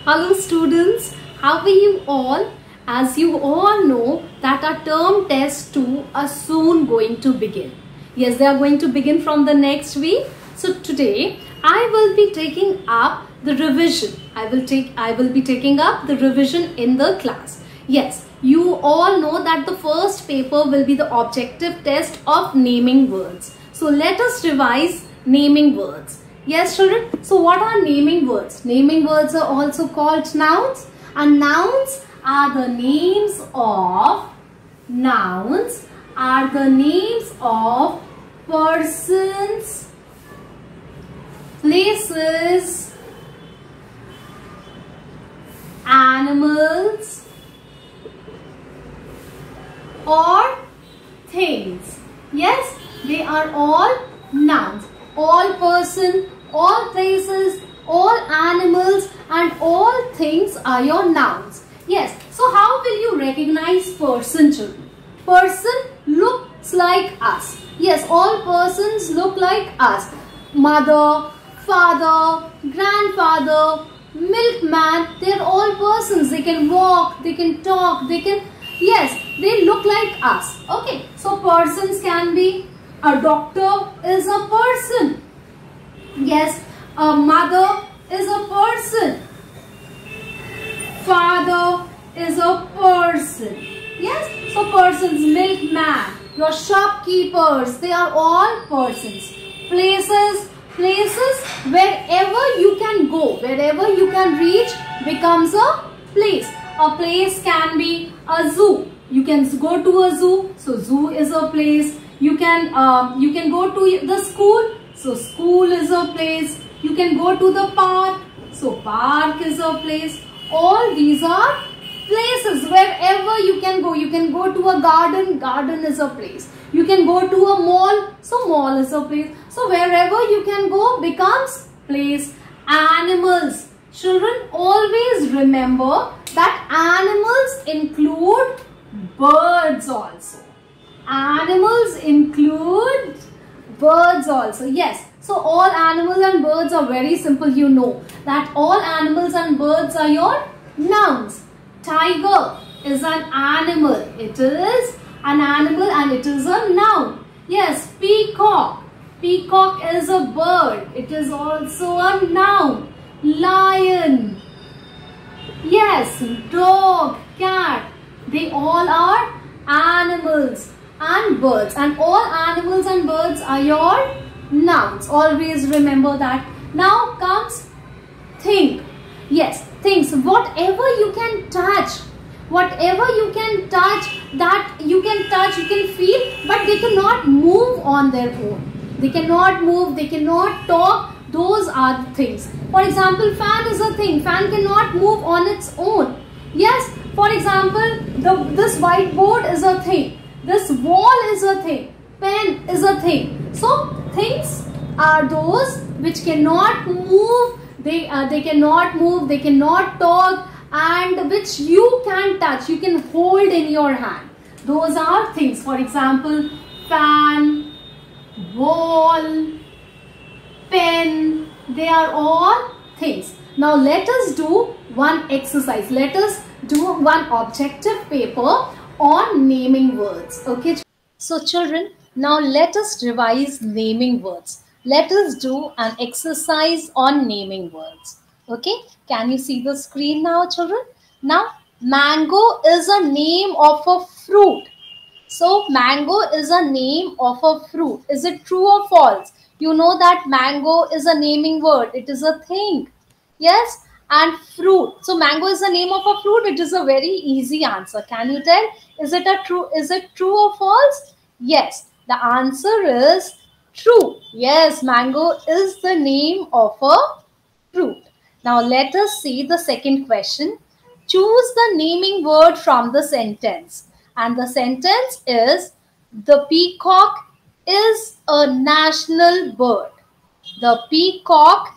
Hello students, how are you all? As you all know that our term test 2 are soon going to begin. Yes, they are going to begin from the next week. So today I will be taking up the revision. I will be taking up the revision in the class. Yes, you all know that the first paper will be the objective test of naming words. So let us revise naming words. Yes children, so what are naming words? Naming words are also called nouns, and nouns are the names of persons, places, animals or things. Yes, they are all nouns. All person, all places, all animals and all things are your nouns. Yes, so how will you recognize person, children? Person looks like us. Yes, all persons look like us. Mother, father, grandfather, milkman, they are all persons. They can walk, they can talk, yes, they look like us. Okay, so persons can be, a doctor is a person. Yes, a mother is a person. Father is a person. Yes, so persons, milkman, your shopkeepers, they are all persons. Places, wherever you can go, wherever you can reach becomes a place. A place can be a zoo. You can go to a zoo, so zoo is a place. You can go to the school, so school is a place. You can go to the park, so park is a place. All these are places wherever you can go. You can go to a garden is a place. You can go to a mall, so mall is a place. So wherever you can go becomes place. Animals. Children, always remember that animals include birds also. Animals include birds also. Yes, so all animals and birds are very simple. You know that all animals and birds are your nouns. Tiger is an animal. It is an animal and it is a noun. Yes, peacock. Peacock is a bird. It is also a noun. Lion. Yes, dog, cat. They all are animals and birds, and all animals and birds are your nouns. Always remember that. Now comes think. Yes, things, whatever you can touch, that you can feel, but they cannot move on their own. They cannot move, they cannot talk. Those are the things. For example, fan is a thing. Fan cannot move on its own. Yes, for example, this whiteboard is a thing. This wall is a thing. Pen is a thing. So things are those which cannot move. They cannot move. They cannot talk, and which you can touch. You can hold in your hand. Those are things. For example, fan, wall, pen. They are all things. Now let us do one exercise. Let us do one objective paper on naming words. Okay. So children, now let us revise naming words. Let us do an exercise on naming words. Okay. Can you see the screen now, children? Now, mango is a name of a fruit. So mango is a name of a fruit. Is it true or false? You know that mango is a naming word. It is a thing. Yes, and fruit. So mango is the name of a fruit. It is a very easy answer. Can you tell? Is it true or false? Yes, the answer is true. Yes, mango is the name of a fruit. Now let us see the second question. Choose the naming word from the sentence. And the sentence is, the peacock is a national bird. The peacock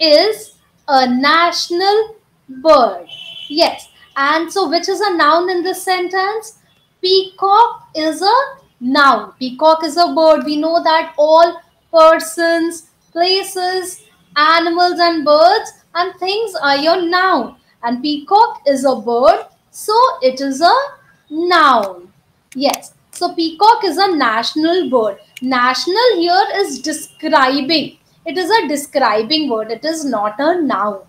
is a national bird. Yes. And so which is a noun in this sentence? Peacock is a noun. Peacock is a bird. We know that all persons, places, animals and birds and things are your noun. And peacock is a bird, so it is a noun. Yes. So peacock is a national bird. National here is describing. It is a describing word. It is not a noun.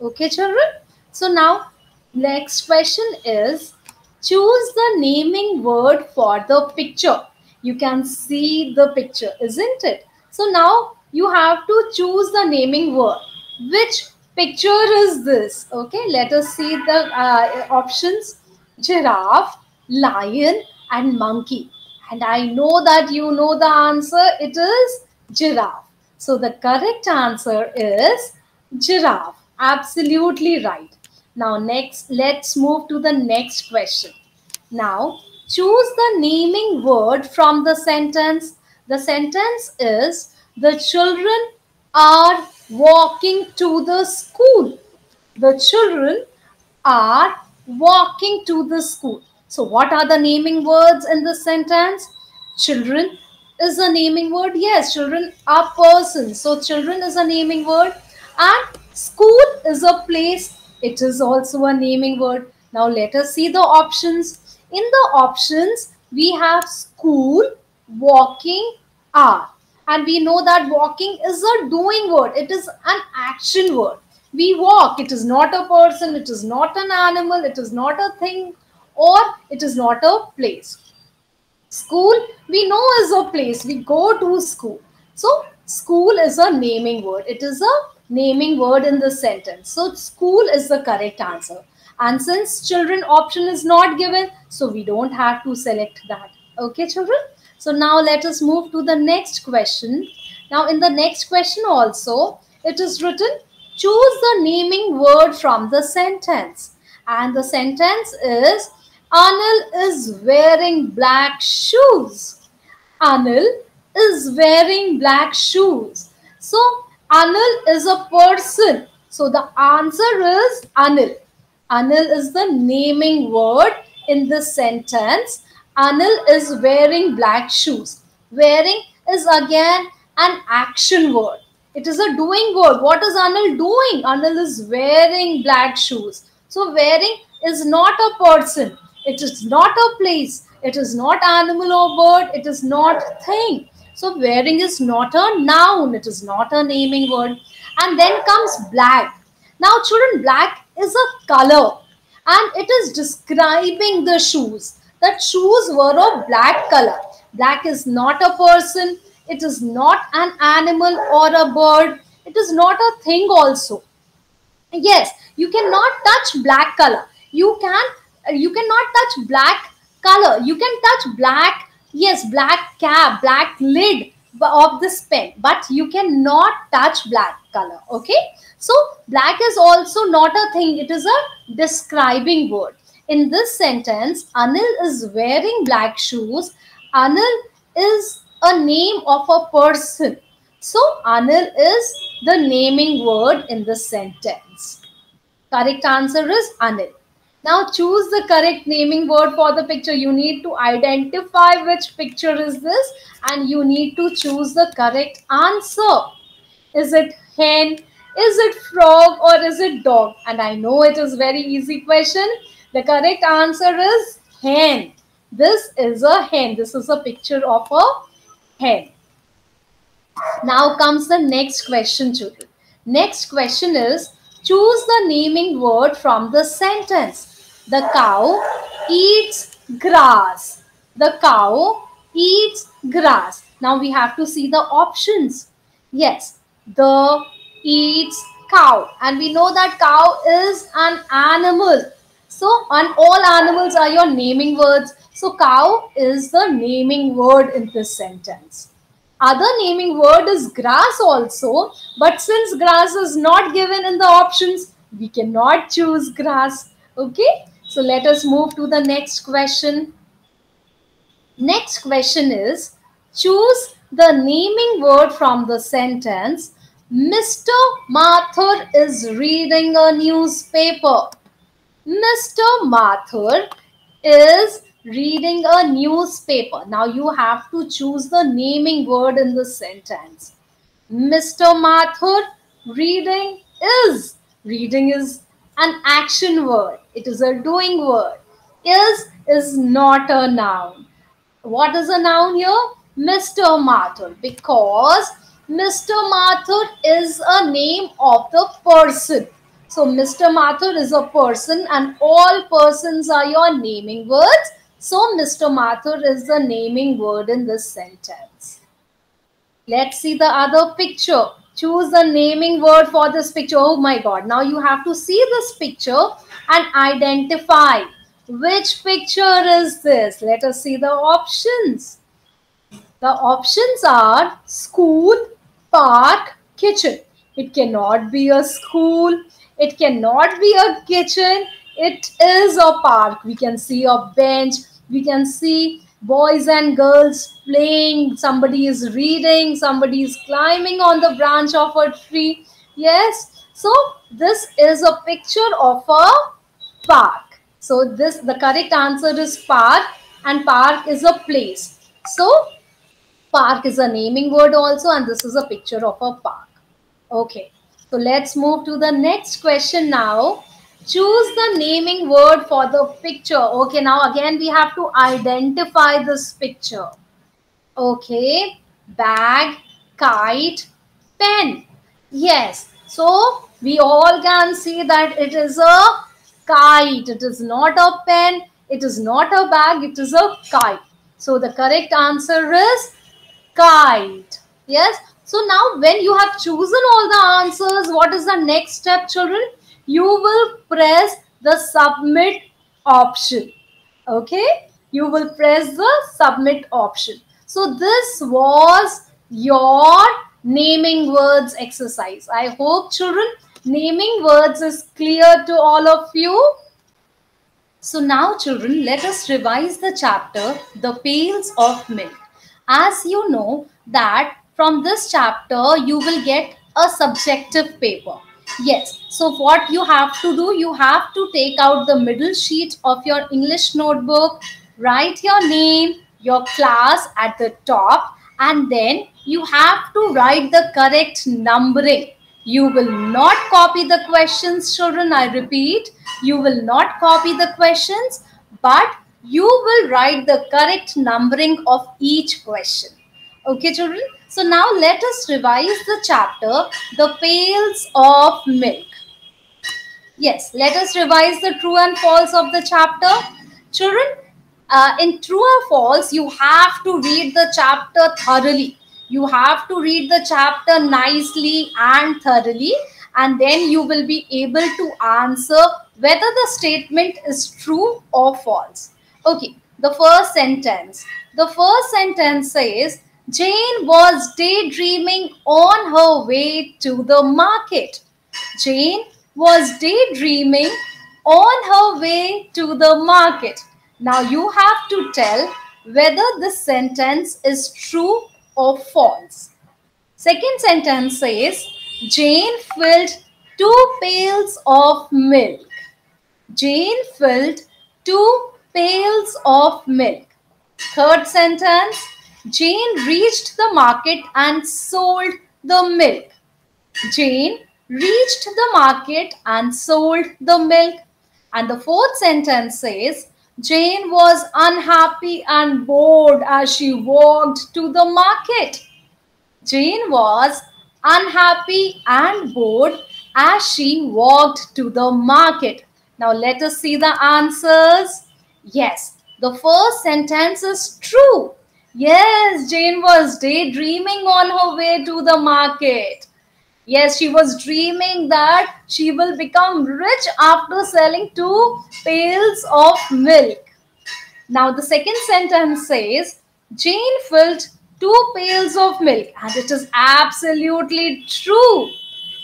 Okay, children? So now next question is, choose the naming word for the picture. You can see the picture, isn't it? So now you have to choose the naming word. Which picture is this? Okay, let us see the options. Giraffe, lion and monkey. And I know that you know the answer. It is giraffe. So the correct answer is giraffe. Absolutely right. Now next, let's move to the next question. Now choose the naming word from the sentence. The sentence is, the children are walking to the school. The children are walking to the school. So what are the naming words in the sentence? Children is a naming word. Yes, children are persons. So children is a naming word. And school is a place. It is also a naming word. Now let us see the options. In the options, we have school, walking, are. And we know that walking is a doing word. It is an action word. We walk. It is not a person. It is not an animal. It is not a thing, or it is not a place. School, we know, is a place. We go to school. So school is a naming word. It is a naming word in the sentence. So school is the correct answer. And since children option is not given, so we don't have to select that. Okay, children? So now let us move to the next question. Now in the next question also, it is written, choose the naming word from the sentence. And the sentence is, Anil is wearing black shoes. Anil is wearing black shoes. So Anil is a person. So the answer is Anil. Anil is the naming word in this sentence. Anil is wearing black shoes. Wearing is again an action word. It is a doing word. What is Anil doing? Anil is wearing black shoes. So wearing is not a person. It is not a place. It is not animal or bird. It is not thing. So wearing is not a noun. It is not a naming word. And then comes black. Now children, black is a color and it is describing the shoes. That shoes were of black color. Black is not a person. It is not an animal or a bird. It is not a thing also. Yes, you cannot touch black color. You cannot touch black color. You can touch black, yes, black cap, black lid of this pen, but you cannot touch black color. Okay, so black is also not a thing. It is a describing word. In this sentence, Anil is wearing black shoes. Anil is a name of a person. So Anil is the naming word in the sentence. Correct answer is Anil. Now choose the correct naming word for the picture. You need to identify which picture is this and you need to choose the correct answer. Is it hen? Is it frog or is it dog? And I know it is very easy question. The correct answer is hen. This is a hen. This is a picture of a hen. Now comes the next question, children. Next question is, choose the naming word from the sentence. The cow eats grass. The cow eats grass. Now we have to see the options. Yes, the eats cow. And we know that cow is an animal. So, and all animals are your naming words. So, cow is the naming word in this sentence. Other naming word is grass also, but since grass is not given in the options, we cannot choose grass. Okay, so let us move to the next question. Next question is, choose the naming word from the sentence. Mr. Mathur is reading a newspaper. Mr. Mathur is reading a newspaper. Now you have to choose the naming word in the sentence. Mr. Mathur reading is. Reading is an action word. It is a doing word. Is not a noun. What is a noun here? Mr. Mathur, because Mr. Mathur is a name of the person. So Mr. Mathur is a person and all persons are your naming words. So Mr. Mathur is the naming word in this sentence. Let's see the other picture. Choose the naming word for this picture. Oh my God. Now you have to see this picture and identify which picture is this. Let us see the options. The options are school, park, kitchen. It cannot be a school. It cannot be a kitchen. It is a park. We can see a bench. We can see boys and girls playing. Somebody is reading. Somebody is climbing on the branch of a tree. Yes. So this is a picture of a park. So the correct answer is park, and park is a place. So park is a naming word also, and this is a picture of a park. Okay, so let's move to the next question now. Choose the naming word for the picture. Okay, now again we have to identify this picture. Okay, bag, kite, pen. Yes, so we all can see that it is a kite. It is not a pen. It is not a bag. It is a kite. So the correct answer is kite. Yes. So now when you have chosen all the answers, what is the next step, children? You will press the submit option. Okay. You will press the submit option. So this was your naming words exercise. I hope, children, naming words is clear to all of you. So now, children, let us revise the chapter, The Pails of Milk. As you know that from this chapter, you will get a subjective paper. Yes, so what you have to do, you have to take out the middle sheet of your English notebook, write your name, your class at the top, and then you have to write the correct numbering. You will not copy the questions, children. I repeat, you will not copy the questions, but you will write the correct numbering of each question. Okay, children. So now let us revise the chapter, The Pails of Milk. Yes, let us revise the true and false of the chapter. Children, in true or false, you have to read the chapter thoroughly. You have to read the chapter nicely and thoroughly, and then you will be able to answer whether the statement is true or false. Okay, the first sentence. The first sentence says, Jane was daydreaming on her way to the market. Jane was daydreaming on her way to the market. Now you have to tell whether this sentence is true or false. Second sentence says, Jane filled 2 pails of milk. Jane filled 2 pails of milk. Third sentence, Jane reached the market and sold the milk. Jane reached the market and sold the milk. And the fourth sentence says, Jane was unhappy and bored as she walked to the market. Jane was unhappy and bored as she walked to the market. Now let us see the answers. Yes, the first sentence is true. Yes, Jane was daydreaming on her way to the market. Yes, she was dreaming that she will become rich after selling 2 pails of milk. Now the second sentence says, Jane filled 2 pails of milk, and it is absolutely true.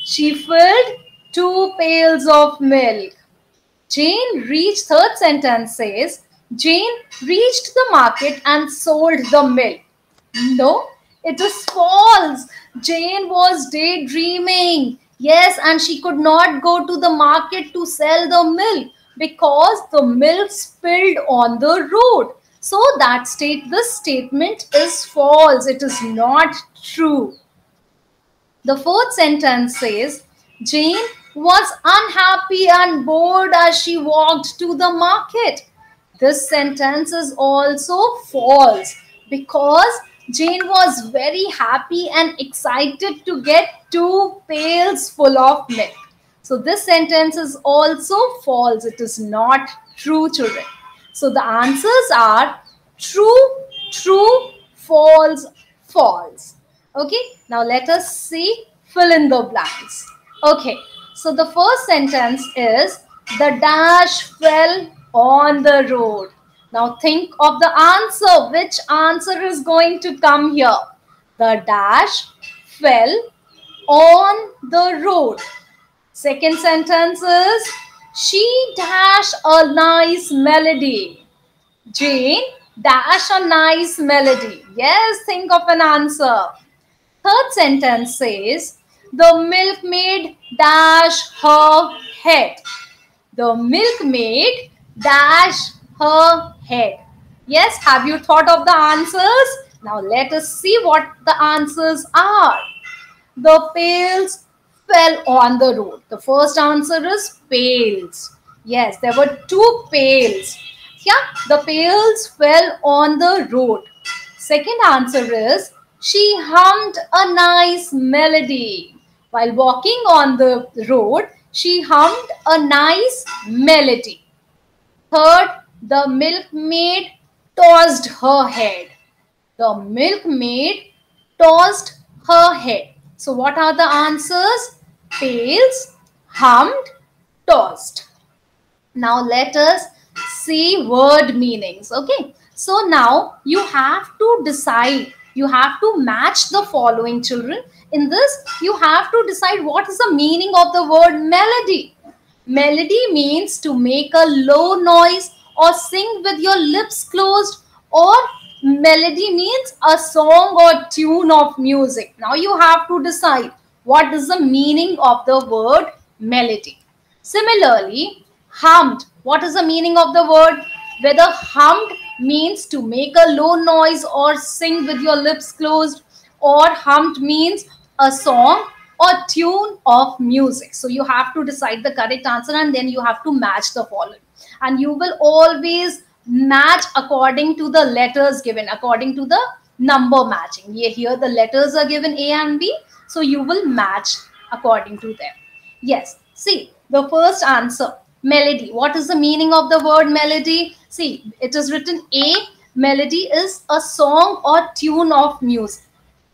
She filled 2 pails of milk. Jane reached, third sentence says, Jane reached the market and sold the milk. No, it is false. Jane was daydreaming. Yes, and she could not go to the market to sell the milk because the milk spilled on the road. So this statement is false. It is not true. The fourth sentence says, Jane was unhappy and bored as she walked to the market. This sentence is also false because Jane was very happy and excited to get 2 pails full of milk. So this sentence is also false. It is not true, children. So the answers are true, true, false, false. Okay, now let us see, fill in the blanks. Okay, so the first sentence is the dash fell on the road. Now think of the answer. Which answer is going to come here? The dash fell on the road. Second sentence is she dash a nice melody. Jane dash a nice melody. Yes, think of an answer. Third sentence says the milkmaid dash her head. The milkmaid dash her head. Yes, have you thought of the answers? Now let us see what the answers are. The pails fell on the road. The first answer is pails. Yes, there were 2 pails. Yeah, the pails fell on the road. Second answer is she hummed a nice melody. While walking on the road, she hummed a nice melody. Third, the milkmaid tossed her head. The milkmaid tossed her head. So what are the answers? Pails, hummed, tossed. Now let us see word meanings. Okay. So now you have to decide. You have to match the following, children. In this, you have to decide what is the meaning of the word melody. Melody means to make a low noise or sing with your lips closed, or melody means a song or tune of music. Now you have to decide what is the meaning of the word melody. Similarly, hummed. What is the meaning of the word? Whether hummed means to make a low noise or sing with your lips closed, or hummed means a song or tune of music. So you have to decide the correct answer, and then you have to match the following. And you will always match according to the letters given, according to the number matching. Here the letters are given A and B, so you will match according to them. Yes, see the first answer, melody. What is the meaning of the word melody? See, it is written A. Melody is a song or tune of music.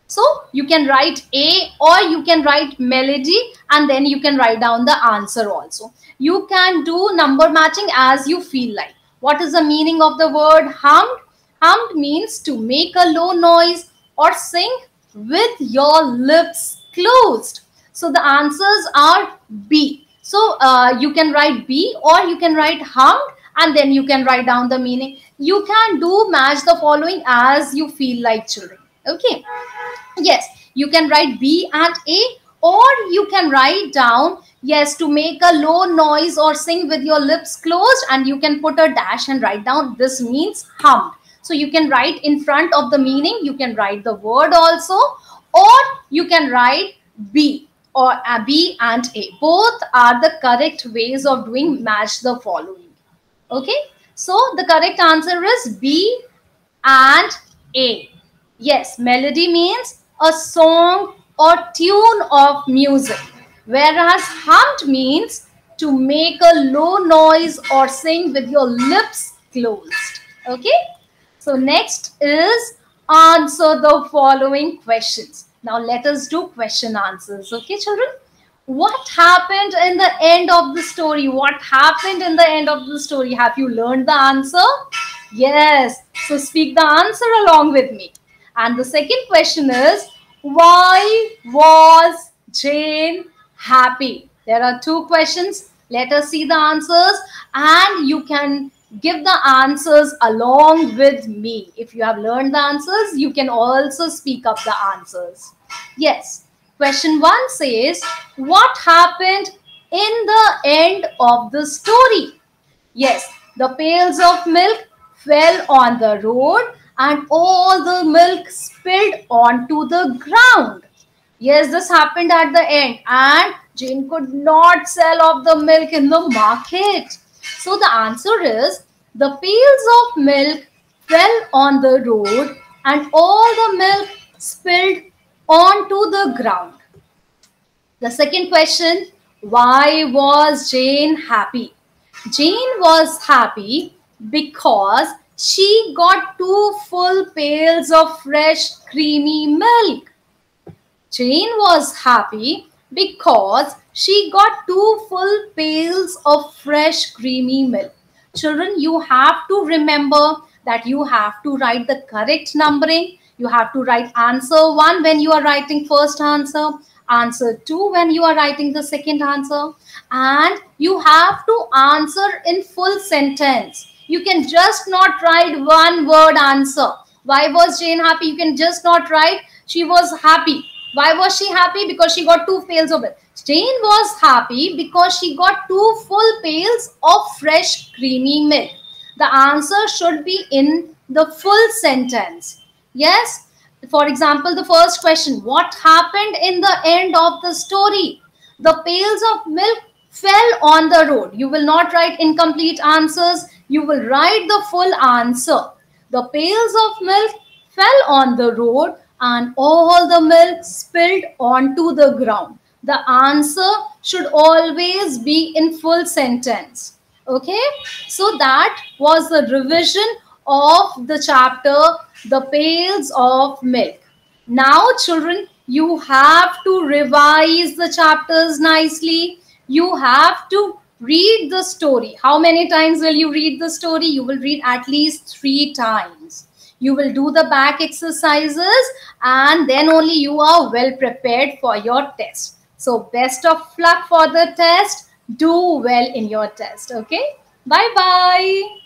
So you can write A, or you can write melody, and then you can write down the answer also. You can do number matching as you feel like. What is the meaning of the word hummed? Hummed means to make a low noise or sing with your lips closed. So the answers are B. So you can write B, or you can write hummed, and then you can write down the meaning. You can do match the following as you feel like, children. Okay. Yes, you can write B and A, or you can write down, yes, to make a low noise or sing with your lips closed, and you can put a dash and write down this means hummed. So you can write in front of the meaning, you can write the word also, or you can write B, or B and A. Both are the correct ways of doing match the following. Okay, so the correct answer is B and A. Yes, melody means a song or tune of music, whereas hummed means to make a low noise or sing with your lips closed. Okay, so next is answer the following questions. Now let us do question answers. Okay, children, what happened in the end of the story? What happened in the end of the story? Have you learned the answer? Yes, so speak the answer along with me. And the second question is, why was Jane happy? There are 2 questions. Let us see the answers, and you can give the answers along with me. If you have learned the answers, you can also speak up the answers. Yes. Question 1 says, what happened in the end of the story? Yes, the pails of milk fell on the road and all the milk spilled onto the ground. Yes, this happened at the end, and Jane could not sell off the milk in the market. So the answer is the pails of milk fell on the road and all the milk spilled onto the ground. The second question, why was Jane happy? Jane was happy because she got 2 full pails of fresh creamy milk. Jane was happy because she got 2 full pails of fresh creamy milk. Children, you have to remember that you have to write the correct numbering. You have to write answer 1 when you are writing first answer, answer 2 when you are writing the second answer, and you have to answer in full sentence. You can just not write one word answer. Why was Jane happy? You can just not write she was happy. Why was she happy? Because she got 2 pails of it. Jane was happy because she got 2 full pails of fresh creamy milk. The answer should be in the full sentence. Yes? For example, the first question, what happened in the end of the story? The pails of milk fell on the road. You will not write incomplete answers. You will write the full answer. The pails of milk fell on the road and all the milk spilled onto the ground. The answer should always be in full sentence. Okay, so that was the revision of the chapter, The Pails of Milk. Now children, you have to revise the chapters nicely. You have to read the story. How many times will you read the story? You will read at least 3 times. You will do the back exercises and then only you are well prepared for your test. So best of luck for the test. Do well in your test. Okay. Bye-bye.